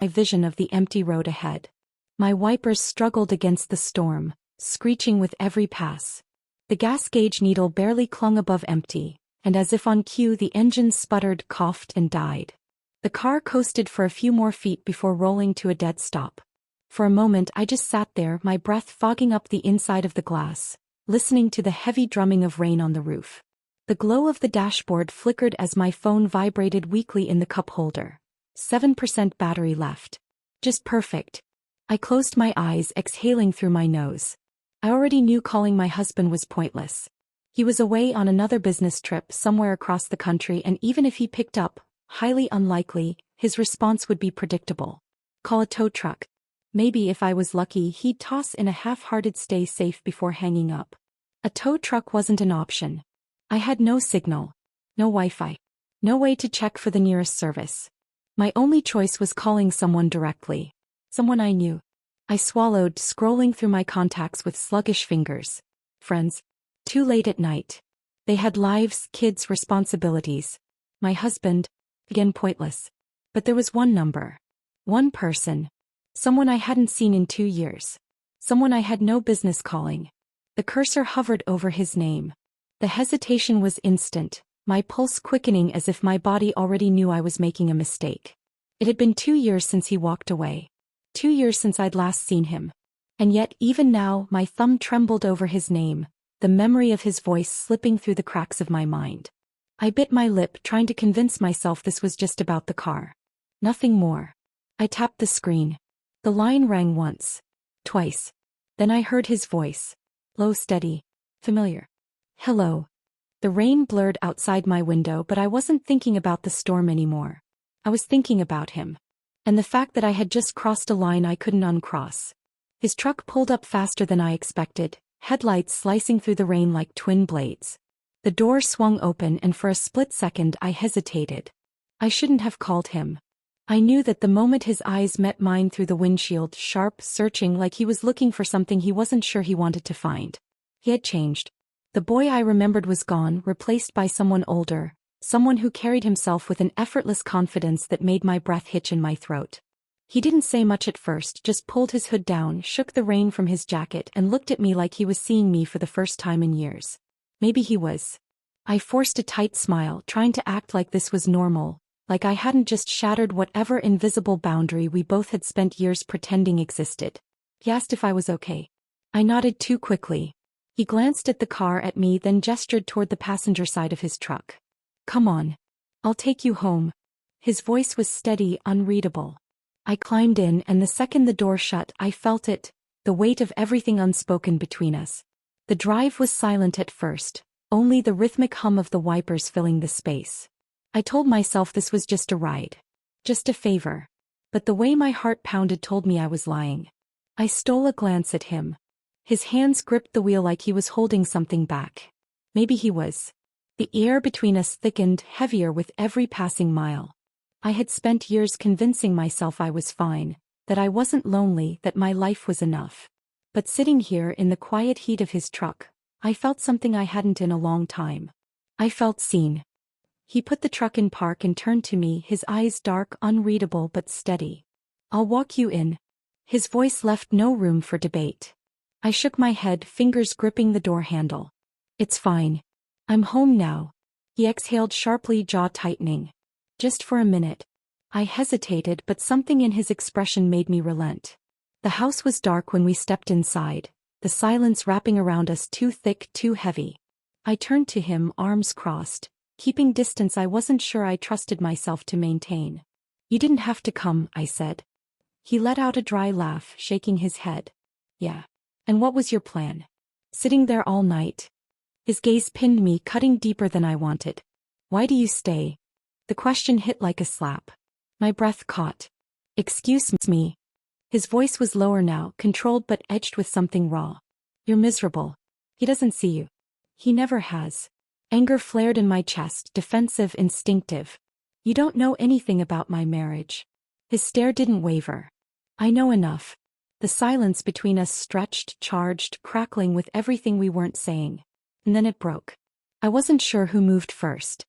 my vision of the empty road ahead. My wipers struggled against the storm, screeching with every pass. The gas gauge needle barely clung above empty, and as if on cue the engine sputtered, coughed, and died. The car coasted for a few more feet before rolling to a dead stop. For a moment I just sat there, my breath fogging up the inside of the glass, listening to the heavy drumming of rain on the roof. The glow of the dashboard flickered as my phone vibrated weakly in the cup holder. 7% battery left. Just perfect. I closed my eyes, exhaling through my nose. I already knew calling my husband was pointless. He was away on another business trip somewhere across the country, and even if he picked up, highly unlikely, his response would be predictable. Call a tow truck. Maybe if I was lucky he'd toss in a half-hearted stay safe before hanging up. A tow truck wasn't an option. I had no signal. No Wi-Fi. No way to check for the nearest service. My only choice was calling someone directly. Someone I knew. I swallowed, scrolling through my contacts with sluggish fingers. Friends. Too late at night. They had lives, kids, responsibilities. My husband. Again pointless. But there was one number. One person. Someone I hadn't seen in 2 years. Someone I had no business calling. The cursor hovered over his name. The hesitation was instant, my pulse quickening as if my body already knew I was making a mistake. It had been 2 years since he walked away. 2 years since I'd last seen him. And yet, even now, my thumb trembled over his name, the memory of his voice slipping through the cracks of my mind. I bit my lip, trying to convince myself this was just about the car. Nothing more. I tapped the screen. The line rang once. Twice. Then I heard his voice. Low, steady. Familiar. Hello. The rain blurred outside my window, but I wasn't thinking about the storm anymore. I was thinking about him. And the fact that I had just crossed a line I couldn't uncross. His truck pulled up faster than I expected, headlights slicing through the rain like twin blades. The door swung open, and for a split second I hesitated. I shouldn't have called him. I knew that the moment his eyes met mine through the windshield, sharp, searching, like he was looking for something he wasn't sure he wanted to find. He had changed. The boy I remembered was gone, replaced by someone older, someone who carried himself with an effortless confidence that made my breath hitch in my throat. He didn't say much at first, just pulled his hood down, shook the rain from his jacket, and looked at me like he was seeing me for the first time in years. Maybe he was. I forced a tight smile, trying to act like this was normal, like I hadn't just shattered whatever invisible boundary we both had spent years pretending existed. He asked if I was okay. I nodded too quickly. He glanced at the car, at me, then gestured toward the passenger side of his truck. Come on. I'll take you home. His voice was steady, unreadable. I climbed in, and the second the door shut, I felt it, the weight of everything unspoken between us. The drive was silent at first, only the rhythmic hum of the wipers filling the space. I told myself this was just a ride. Just a favor. But the way my heart pounded told me I was lying. I stole a glance at him. His hands gripped the wheel like he was holding something back. Maybe he was. The air between us thickened, heavier with every passing mile. I had spent years convincing myself I was fine, that I wasn't lonely, that my life was enough. But sitting here in the quiet heat of his truck, I felt something I hadn't in a long time. I felt seen. He put the truck in park and turned to me, his eyes dark, unreadable but steady. I'll walk you in. His voice left no room for debate. I shook my head, fingers gripping the door handle. It's fine. I'm home now. He exhaled sharply, jaw tightening. Just for a minute. I hesitated, but something in his expression made me relent. The house was dark when we stepped inside, the silence wrapping around us too thick, too heavy. I turned to him, arms crossed, keeping distance I wasn't sure I trusted myself to maintain. You didn't have to come, I said. He let out a dry laugh, shaking his head. Yeah. And what was your plan? Sitting there all night? His gaze pinned me, cutting deeper than I wanted. Why do you stay? The question hit like a slap. My breath caught. Excuse me. His voice was lower now, controlled but edged with something raw. You're miserable. He doesn't see you. He never has. Anger flared in my chest, defensive, instinctive. You don't know anything about my marriage. His stare didn't waver. I know enough. The silence between us stretched, charged, crackling with everything we weren't saying. And then it broke. I wasn't sure who moved first.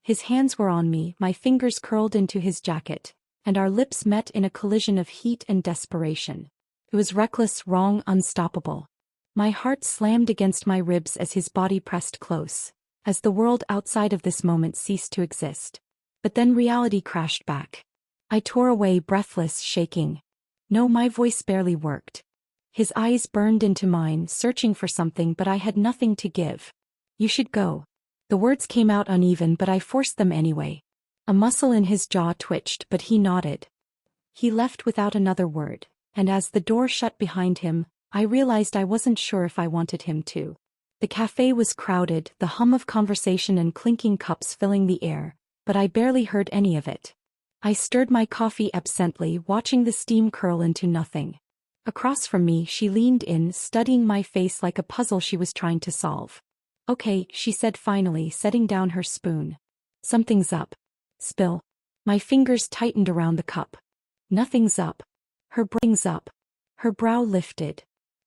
His hands were on me, my fingers curled into his jacket, and our lips met in a collision of heat and desperation. It was reckless, wrong, unstoppable. My heart slammed against my ribs as his body pressed close, as the world outside of this moment ceased to exist. But then reality crashed back. I tore away, breathless, shaking. No, my voice barely worked. His eyes burned into mine, searching for something, but I had nothing to give. You should go. The words came out uneven, but I forced them anyway. A muscle in his jaw twitched, but he nodded. He left without another word, and as the door shut behind him, I realized I wasn't sure if I wanted him to. The cafe was crowded, the hum of conversation and clinking cups filling the air, but I barely heard any of it. I stirred my coffee absently, watching the steam curl into nothing. Across from me, she leaned in, studying my face like a puzzle she was trying to solve. Okay, she said finally, setting down her spoon. Something's up. Spill. My fingers tightened around the cup. Nothing's up. Her brain's up. Her brow lifted.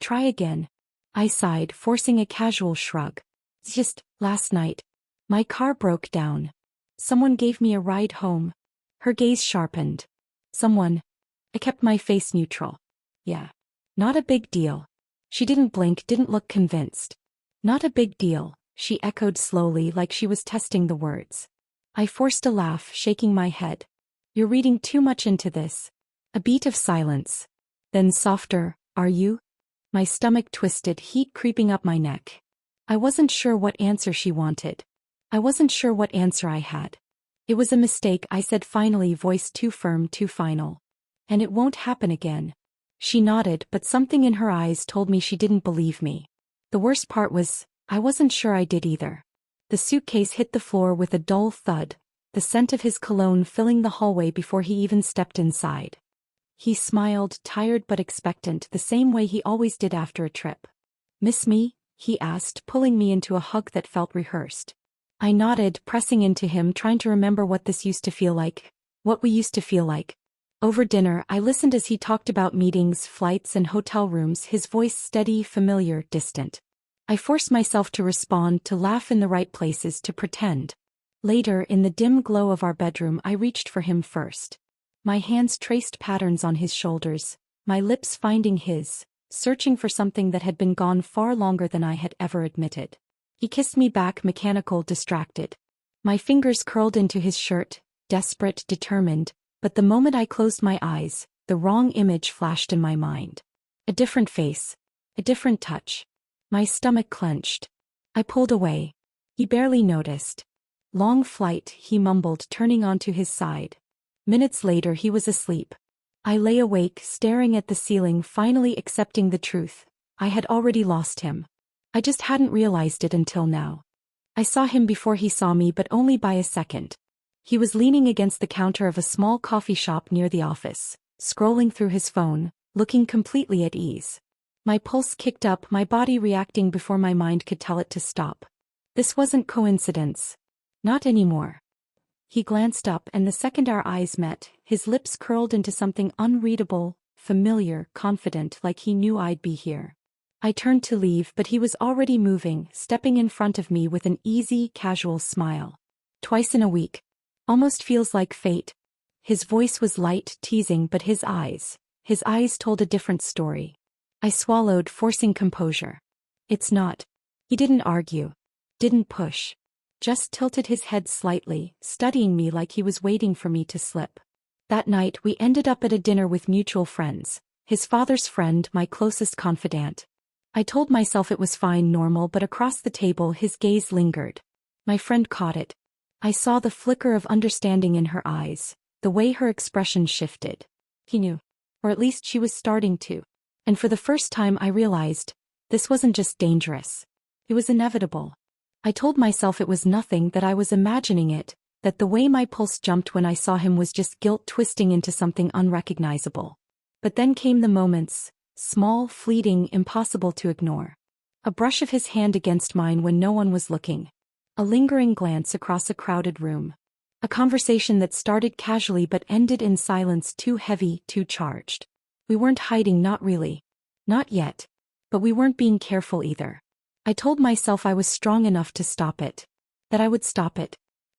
Try again. I sighed, forcing a casual shrug. Just, last night. My car broke down. Someone gave me a ride home. Her gaze sharpened. Someone. I kept my face neutral. Yeah. Not a big deal. She didn't blink, didn't look convinced. Not a big deal, she echoed slowly, like she was testing the words. I forced a laugh, shaking my head. You're reading too much into this. A beat of silence. Then softer, are you? My stomach twisted, heat creeping up my neck. I wasn't sure what answer she wanted. I wasn't sure what answer I had. It was a mistake, I said finally, voice too firm, too final. And it won't happen again. She nodded, but something in her eyes told me she didn't believe me. The worst part was, I wasn't sure I did either. The suitcase hit the floor with a dull thud, the scent of his cologne filling the hallway before he even stepped inside. He smiled, tired but expectant, the same way he always did after a trip. Miss me? He asked, pulling me into a hug that felt rehearsed. I nodded, pressing into him, trying to remember what this used to feel like. What we used to feel like. Over dinner, I listened as he talked about meetings, flights, and hotel rooms, his voice steady, familiar, distant. I forced myself to respond, to laugh in the right places, to pretend. Later, in the dim glow of our bedroom, I reached for him first. My hands traced patterns on his shoulders, my lips finding his, searching for something that had been gone far longer than I had ever admitted. He kissed me back, mechanical, distracted. My fingers curled into his shirt, desperate, determined, but the moment I closed my eyes, the wrong image flashed in my mind. A different face. A different touch. My stomach clenched. I pulled away. He barely noticed. Long flight, he mumbled, turning onto his side. Minutes later he was asleep. I lay awake, staring at the ceiling, finally accepting the truth. I had already lost him. I just hadn't realized it until now. I saw him before he saw me, but only by a second. He was leaning against the counter of a small coffee shop near the office, scrolling through his phone, looking completely at ease. My pulse kicked up, my body reacting before my mind could tell it to stop. This wasn't coincidence. Not anymore. He glanced up, and the second our eyes met, his lips curled into something unreadable, familiar, confident, like he knew I'd be here. I turned to leave, but he was already moving, stepping in front of me with an easy, casual smile. Twice in a week. Almost feels like fate. His voice was light, teasing, but his eyes told a different story. I swallowed, forcing composure. It's not. He didn't argue. Didn't push. Just tilted his head slightly, studying me like he was waiting for me to slip. That night we ended up at a dinner with mutual friends. His father's friend, my closest confidant. I told myself it was fine, normal, but across the table his gaze lingered. My friend caught it. I saw the flicker of understanding in her eyes, the way her expression shifted. He knew. Or at least she was starting to. And for the first time I realized, this wasn't just dangerous. It was inevitable. I told myself it was nothing, that I was imagining it, that the way my pulse jumped when I saw him was just guilt twisting into something unrecognizable. But then came the moments, small, fleeting, impossible to ignore. A brush of his hand against mine when no one was looking. A lingering glance across a crowded room. A conversation that started casually but ended in silence, too heavy, too charged. We weren't hiding, not really. Not yet. But we weren't being careful either. I told myself I was strong enough to stop it. That I would stop it.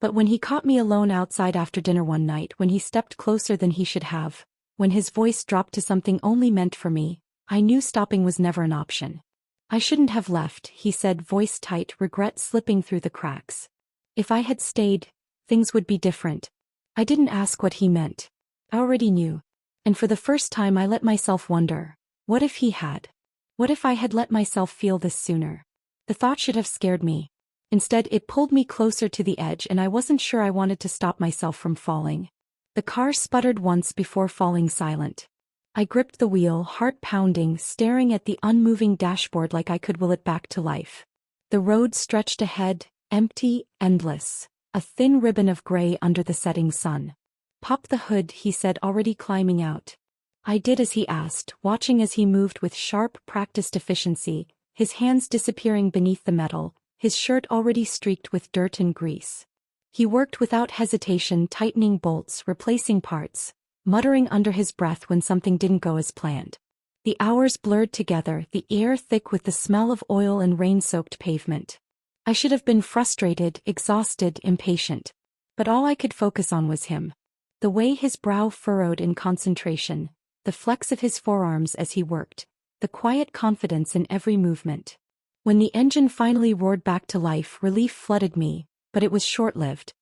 But when he caught me alone outside after dinner one night, when he stepped closer than he should have, when his voice dropped to something only meant for me, I knew stopping was never an option. I shouldn't have left, he said, voice tight, regret slipping through the cracks. If I had stayed, things would be different. I didn't ask what he meant. I already knew. And for the first time I let myself wonder, what if he had? What if I had let myself feel this sooner? The thought should have scared me. Instead, it pulled me closer to the edge, and I wasn't sure I wanted to stop myself from falling. The car sputtered once before falling silent. I gripped the wheel, heart pounding, staring at the unmoving dashboard like I could will it back to life. The road stretched ahead, empty, endless, a thin ribbon of gray under the setting sun. Pop the hood, he said, already climbing out. I did as he asked, watching as he moved with sharp, practiced efficiency, his hands disappearing beneath the metal, his shirt already streaked with dirt and grease. He worked without hesitation, tightening bolts, replacing parts, muttering under his breath when something didn't go as planned. The hours blurred together, the air thick with the smell of oil and rain-soaked pavement. I should have been frustrated, exhausted, impatient. But all I could focus on was him. The way his brow furrowed in concentration, the flex of his forearms as he worked, the quiet confidence in every movement. When the engine finally roared back to life, relief flooded me, but it was short-lived.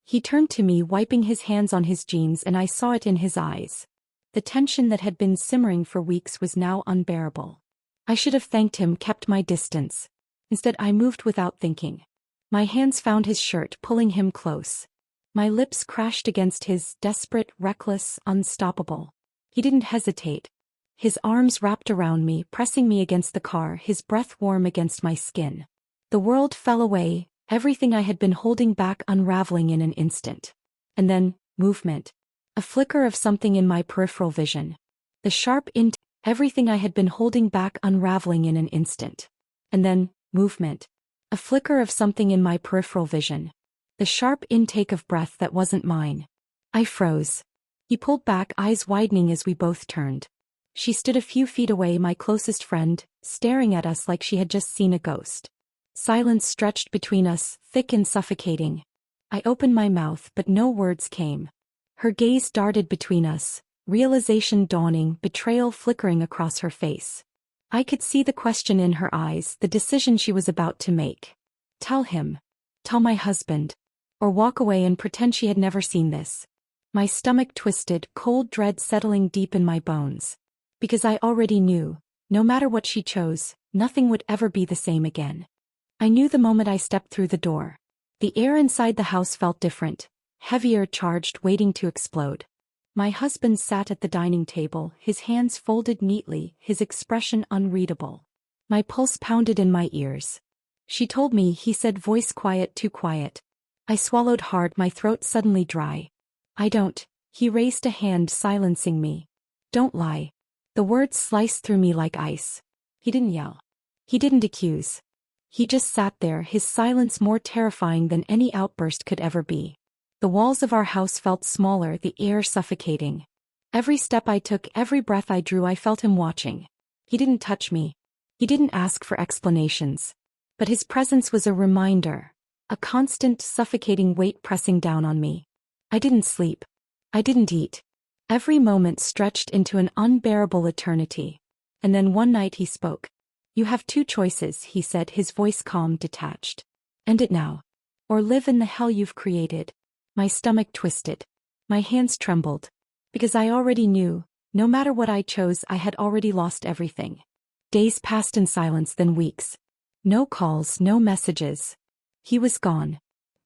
He turned to me, wiping his hands on his jeans, and I saw it in his eyes. The tension that had been simmering for weeks was now unbearable. I should have thanked him, kept my distance. Instead, I moved without thinking. My hands found his shirt, pulling him close. My lips crashed against his, desperate, reckless, unstoppable. He didn't hesitate. His arms wrapped around me, pressing me against the car, his breath warm against my skin. The world fell away, everything I had been holding back unraveling in an instant. And then, movement. A flicker of something in my peripheral vision. The sharp everything I had been holding back unraveling in an instant. And then, movement. A flicker of something in my peripheral vision. The sharp intake of breath that wasn't mine. I froze. He pulled back, eyes widening as we both turned. She stood a few feet away, my closest friend, staring at us like she had just seen a ghost. Silence stretched between us, thick and suffocating. I opened my mouth, but no words came. Her gaze darted between us, realization dawning, betrayal flickering across her face. I could see the question in her eyes, the decision she was about to make. Tell him. Tell my husband. Or walk away and pretend she had never seen this. My stomach twisted, cold dread settling deep in my bones. Because I already knew, no matter what she chose, nothing would ever be the same again. I knew the moment I stepped through the door. The air inside the house felt different, heavier, charged, waiting to explode. My husband sat at the dining table, his hands folded neatly, his expression unreadable. My pulse pounded in my ears. She told me, he said, voice quiet, too quiet. I swallowed hard, my throat suddenly dry. I don't. He raised a hand, silencing me. Don't lie. The words sliced through me like ice. He didn't yell. He didn't accuse. He just sat there, his silence more terrifying than any outburst could ever be. The walls of our house felt smaller, the air suffocating. Every step I took, every breath I drew, I felt him watching. He didn't touch me. He didn't ask for explanations. But his presence was a reminder, a constant, suffocating weight pressing down on me. I didn't sleep. I didn't eat. Every moment stretched into an unbearable eternity. And then one night he spoke. You have two choices, he said, his voice calm, detached. End it now. Or live in the hell you've created. My stomach twisted. My hands trembled. Because I already knew, no matter what I chose, I had already lost everything. Days passed in silence, then weeks. No calls, no messages. He was gone.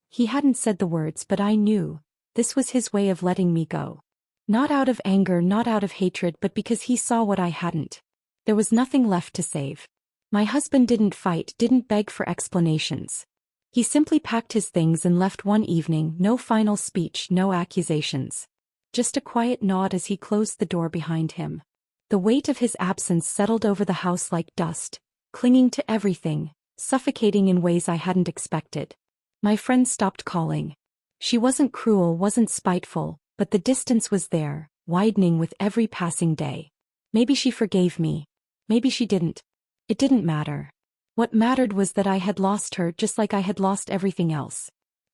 He hadn't said the words, but I knew. This was his way of letting me go. Not out of anger, not out of hatred, but because he saw what I hadn't. There was nothing left to save. My husband didn't fight, didn't beg for explanations. He simply packed his things and left one evening, no final speech, no accusations. Just a quiet nod as he closed the door behind him. The weight of his absence settled over the house like dust, clinging to everything, suffocating in ways I hadn't expected. My friend stopped calling. She wasn't cruel, wasn't spiteful, but the distance was there, widening with every passing day. Maybe she forgave me. Maybe she didn't. It didn't matter. What mattered was that I had lost her just like I had lost everything else.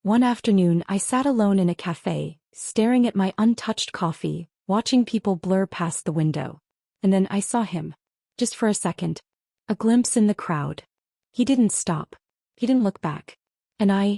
One afternoon I sat alone in a cafe, staring at my untouched coffee, watching people blur past the window. And then I saw him. Just for a second. A glimpse in the crowd. He didn't stop. He didn't look back. And I